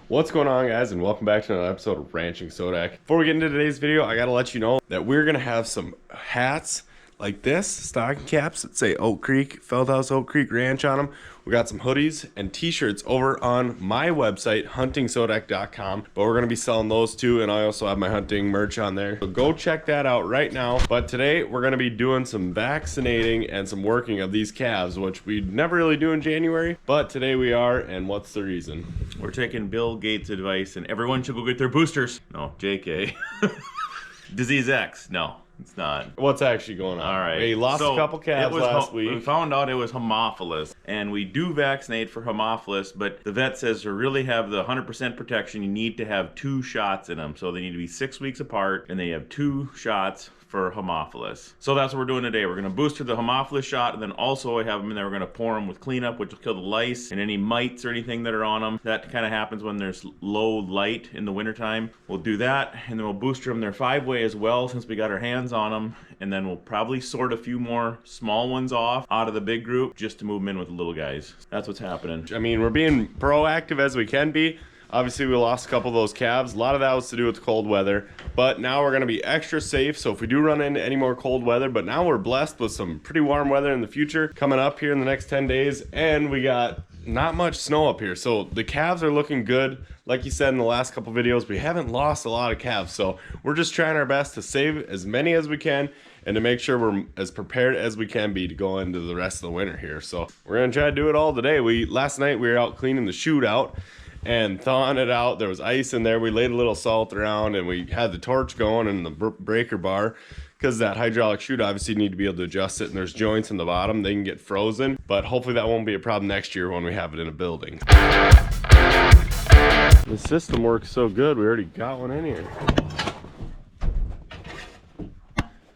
What's going on, guys, and welcome back to another episode of Ranching Sodak. Before we get into today's video, I gotta let you know that we're gonna have some hats like this, stocking caps that say Oak Creek, Feldhouse Oak Creek Ranch on them. We got some hoodies and t-shirts over on my website, huntingsodak.com, but we're gonna be selling those too, and I also have my hunting merch on there. So go check that out right now. But today we're gonna be doing some vaccinating and some working of these calves, which we never really do in January, but today we are, and what's the reason? We're taking Bill Gates' advice, and everyone should go get their boosters. No, JK. Disease X, no. It's not. What's actually going on? All right. We lost a couple calves last week. We found out it was Haemophilus, and we do vaccinate for Haemophilus, but the vet says to really have the 100% protection, you need to have 2 shots in them. So they need to be 6 weeks apart, and they have 2 shots for Haemophilus. So that's what we're doing today. We're going to booster the Haemophilus shot, and then also I have them in there. We're going to pour them with cleanup, which will kill the lice and any mites or anything that are on them. That kind of happens when there's low light in the wintertime. We'll do that, and then we'll booster them their 5-way as well, since we got our hands on them. And then we'll probably sort a few more small ones off out of the big group just to move them in with the little guys. That's what's happening. I mean, we're being proactive as we can be. Obviously, we lost a couple of those calves. A lot of that was to do with the cold weather, but now we're going to be extra safe. So if we do run into any more cold weather, but now we're blessed with some pretty warm weather in the future coming up here in the next 10 days, and we got not much snow up here. So the calves are looking good. Like you said in the last couple videos, we haven't lost a lot of calves. So we're just trying our best to save as many as we can and to make sure we're as prepared as we can be to go into the rest of the winter here. So we're going to try to do it all today. Last night we were out cleaning the chute out and thawing it out. There was ice in there. We laid a little salt around, and we had the torch going and the breaker bar, because that hydraulic chute, obviously you need to be able to adjust it, and there's joints in the bottom. They can get frozen, but hopefully that won't be a problem next year when we have it in a building. The system works so good, we already got one in here.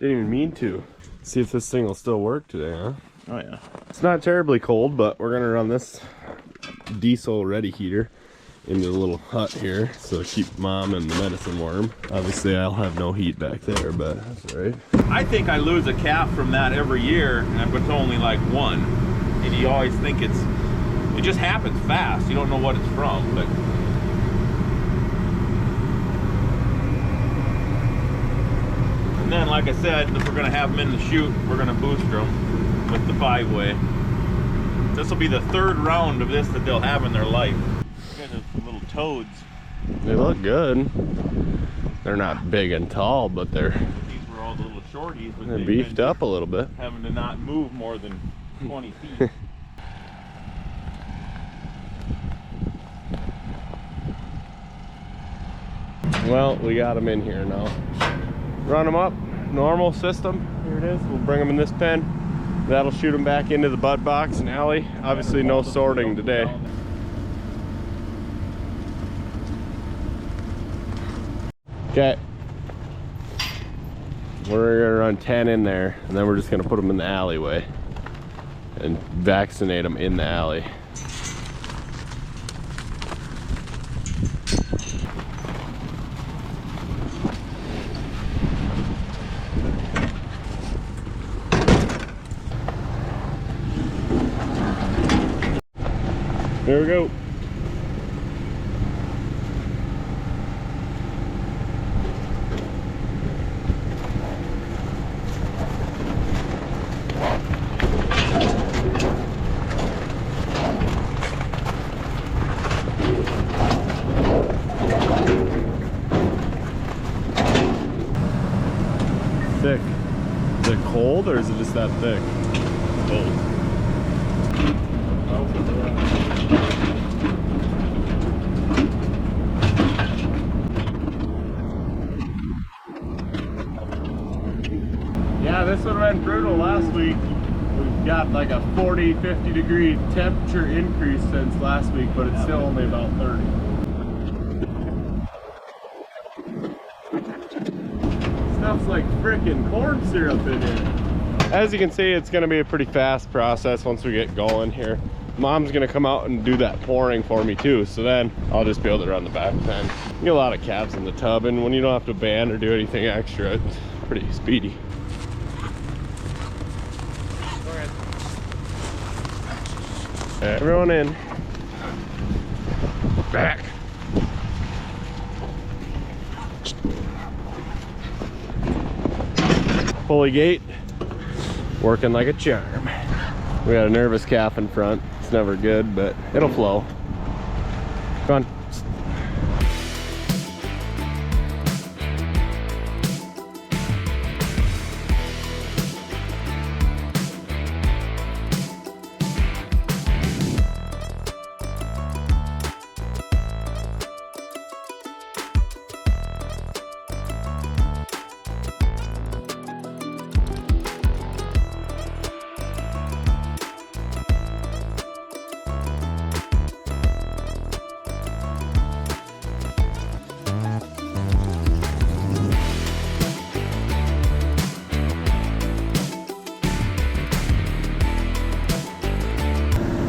Didn't even mean to. See if this thing will still work today, huh? Oh yeah. It's not terribly cold, but we're gonna run this diesel ready heater into the little hut here, so keep mom and the medicine warm. Obviously I'll have no heat back there, but that's all right. I think I lose a calf from that every year, but it's only like one. And you always think it just happens fast. You don't know what it's from, but. And then, like I said, if we're gonna have them in the chute, we're gonna booster them with the 5-way. This will be the 3rd round of this that they'll have in their life. Look at the little toads. They look good. They're not big and tall, but they're These were all the little shorties. They're beefed up a little bit. Having to not move more than 20 feet. Well, we got them in here now. Run them up, normal system. Here it is. We'll bring them in this pen. That'll shoot them back into the bud box and alley. Obviously no sorting today. Okay. We're gonna run 10 in there, and then we're just gonna put them in the alleyway and vaccinate them in the alley. There we go. Thick. Is it cold or is it just that thick? Cold. Yeah, this would have been brutal last week. We've got like a 40-50 degree temperature increase since last week, but it's still only about 30. Stuff's like freaking corn syrup in here. As you can see, it's going to be a pretty fast process once we get going here. Mom's going to come out and do that pouring for me too, so then I'll just be able to run the back pen. You get a lot of calves in the tub, and when you don't have to band or do anything extra, it's pretty speedy. Everyone in. Back. Pulley gate, working like a charm. We got a nervous calf in front. It's never good, but it'll flow. Come on.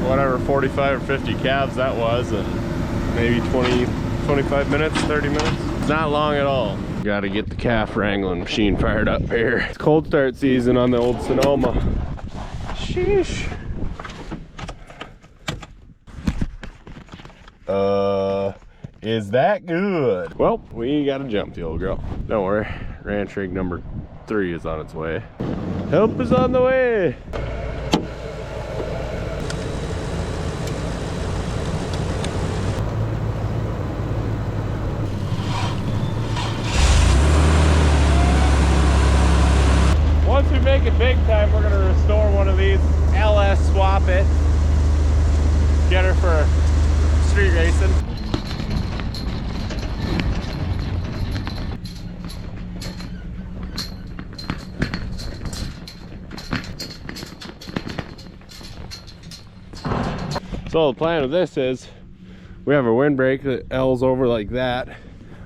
Whatever 45 or 50 calves that was, and maybe 20, 25 minutes, 30 minutes. It's not long at all. Got to get the calf wrangling machine fired up here. It's cold start season on the old Sonoma. Sheesh. Is that good? Well, we got a jump fuel, girl. Don't worry. Ranch rig number 3 is on its way. Help is on the way. Once we make it big time, we're gonna restore one of these, LS swap it, get her for street racing. So the plan of this is, we have a windbreak that L's over like that.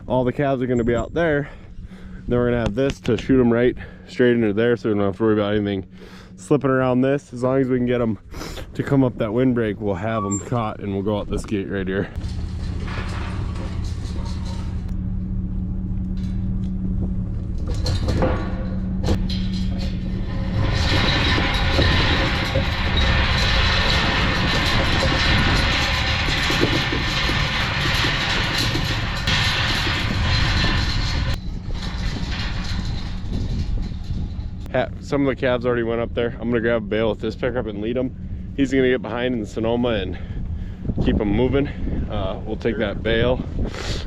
All the calves are gonna be out there. Then we're gonna have this to shoot them right straight into there, so we don't have to worry about anything slipping around this. As long as we can get them to come up that windbreak, we'll have them caught and we'll go out this gate right here. Some of the calves already went up there. I'm gonna grab a bale with this pickup and lead them. He's gonna get behind in the Sonoma and keep them moving. We'll take that bale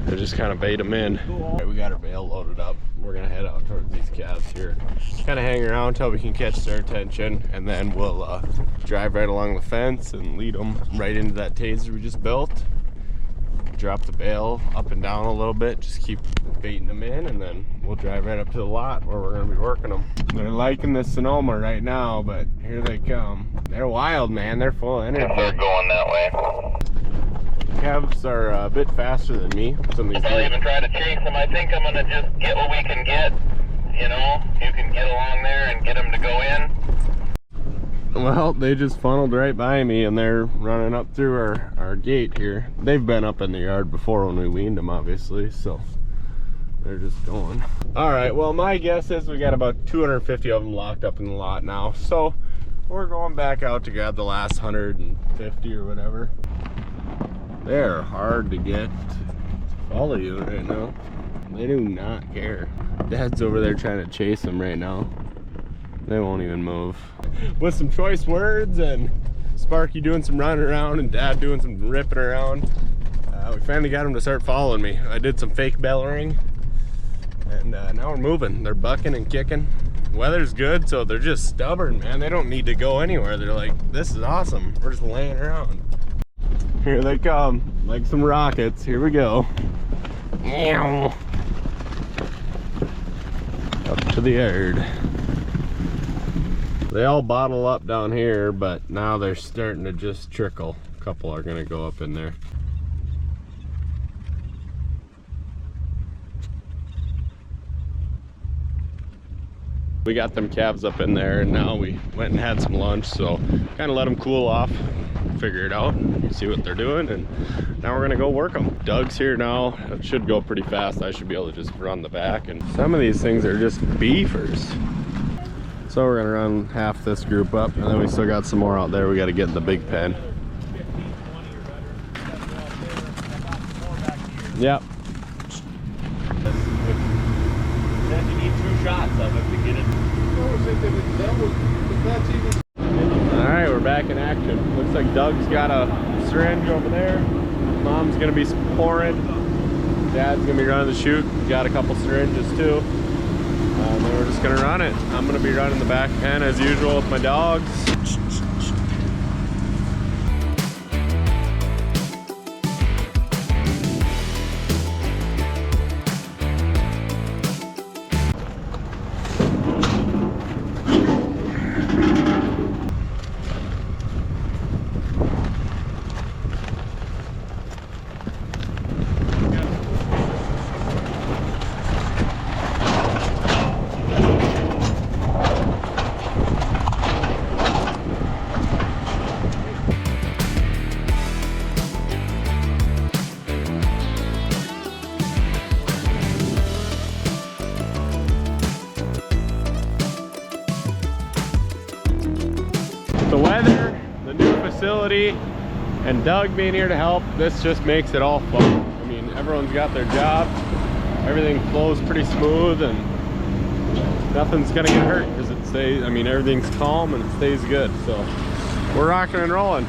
and just kind of bait them in. All right, we got our bale loaded up. We're gonna head out towards these calves here. Kind of hang around until we can catch their attention, and then we'll drive right along the fence and lead them right into that taser we just built. Drop the bale up and down a little bit, just keep baiting them in, and then we'll drive right up to the lot where we're going to be working them. They're liking the Sonoma right now, but here they come. They're wild, man. They're full of energy. They're going that way. Calves are a bit faster than me. Some of these I'll even try to chase them. I think I'm going to just get what we can get. You know, you can get along there and get them to go in. Well, they just funneled right by me, and they're running up through our gate here. They've been up in the yard before when we weaned them, obviously, so they're just going. All right, well, my guess is we got about 250 of them locked up in the lot now, so we're going back out to grab the last 150 or whatever. They're hard to get to follow you right now. They do not care. Dad's over there trying to chase them right now. They won't even move. With some choice words and Sparky doing some running around and Dad doing some ripping around, we finally got them to start following me. I did some fake bellowing, and now we're moving. They're bucking and kicking. Weather's good, so they're just stubborn, man. They don't need to go anywhere. They're like, this is awesome. We're just laying around. Here they come, like some rockets. Here we go. Up to the yard. They all bottle up down here, but now they're starting to just trickle. A couple are gonna go up in there. We got them calves up in there, and now we went and had some lunch, so kind of let them cool off, figure it out, and see what they're doing, and now we're gonna go work them. Doug's here now. It should go pretty fast. I should be able to just run the back, and some of these things are just beefers. So we're gonna run half this group up, and then we still got some more out there we gotta get in the big pen. Yep. Then you need 2 shots of it to get it. Alright, we're back in action. Looks like Doug's got a syringe over there. Mom's gonna be pouring. Dad's gonna be running the chute. Got a couple syringes too. And then we're just gonna run it. I'm gonna be running the back pen as usual with my dogs. The weather, the new facility, and Doug being here to help, this just makes it all fun. I mean, everyone's got their job, everything flows pretty smooth, and nothing's gonna get hurt because it stays, I mean, everything's calm and it stays good. So we're rocking and rolling.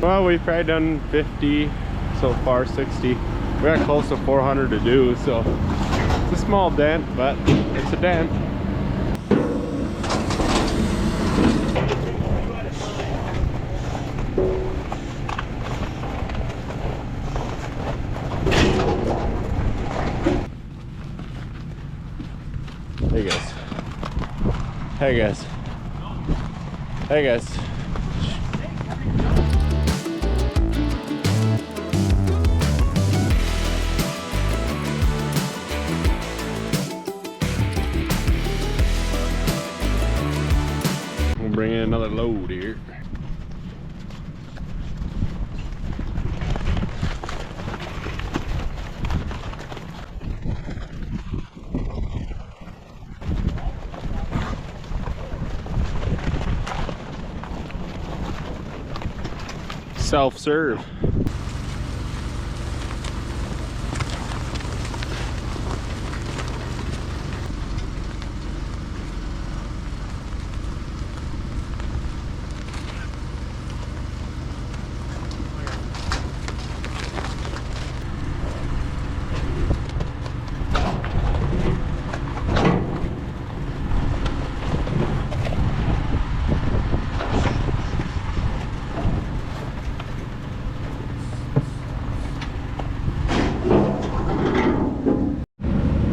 Well, we've probably done 50 so far, 60. We got close to 400 to do, so it's a small dent, but it's a dent. Hey guys. Hey guys. Hey guys. We'll bring in another load here. Self-serve.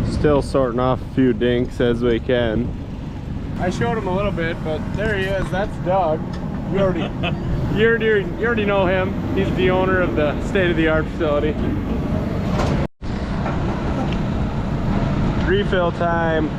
Still sorting off a few dinks as we can. I showed him a little bit, but there he is. That's Doug. You already know him. He's the owner of the state-of-the-art facility. Refill time.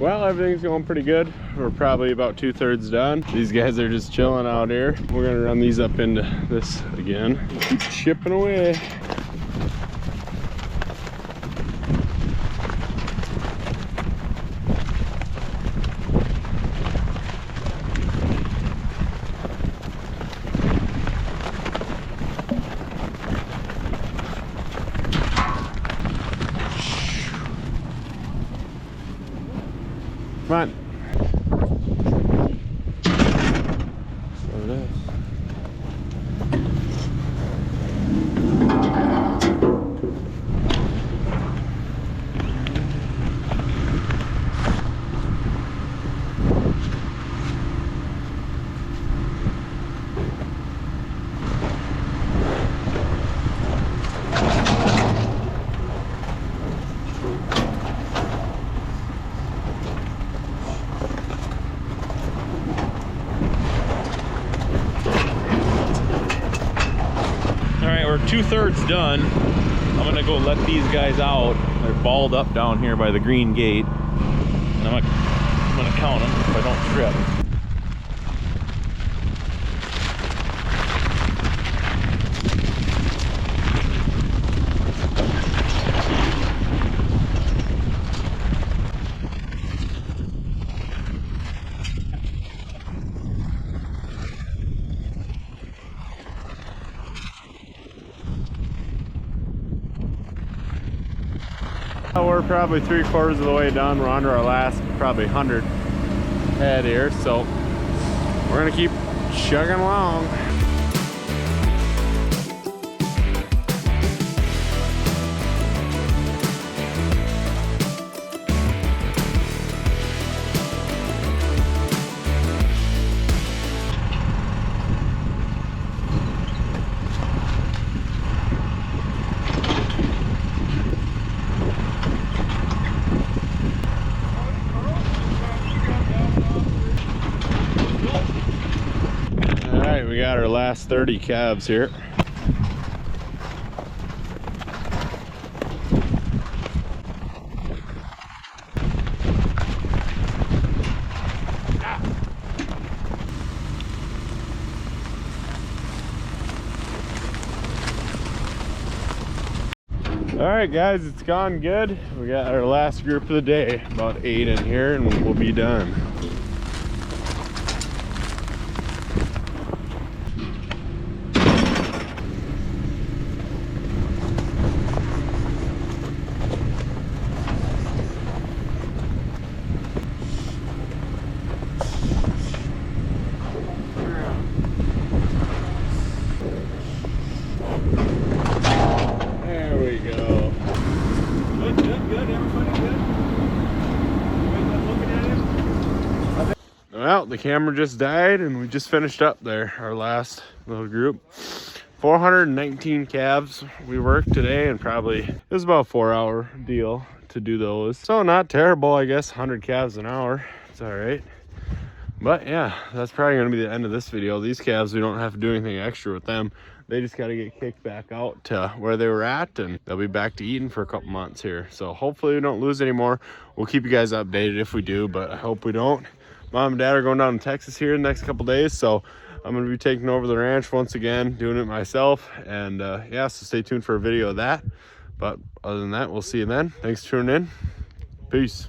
Well, everything's going pretty good. We're probably about 2/3 done. These guys are just chilling out here. We're gonna run these up into this again. Keep chipping away. Come on. There it is. We're 2/3 done. I'm gonna go let these guys out. They're balled up down here by the green gate. And I'm gonna count them if I don't trip. We're probably 3/4 of the way done. We're under our last probably 100 head here, so we're gonna keep chugging along. We got our last 30 calves here. All right, guys, it's gone good. We got our last group of the day, about 8 in here, and we'll be done. Well, the camera just died and we just finished up there, our last little group. 419 calves we worked today, and probably it was about a 4-hour deal to do those. So not terrible, I guess. 100 calves an hour, it's all right. But yeah, that's probably gonna be the end of this video. These calves, we don't have to do anything extra with them. They just got to get kicked back out to where they were at, and they'll be back to eating for a couple months here. So hopefully we don't lose any more. We'll keep you guys updated if we do, but I hope we don't. Mom and Dad are going down to Texas here in the next couple days, so I'm going to be taking over the ranch once again, doing it myself. And yeah, so stay tuned for a video of that. But other than that, we'll see you then. Thanks for tuning in. Peace.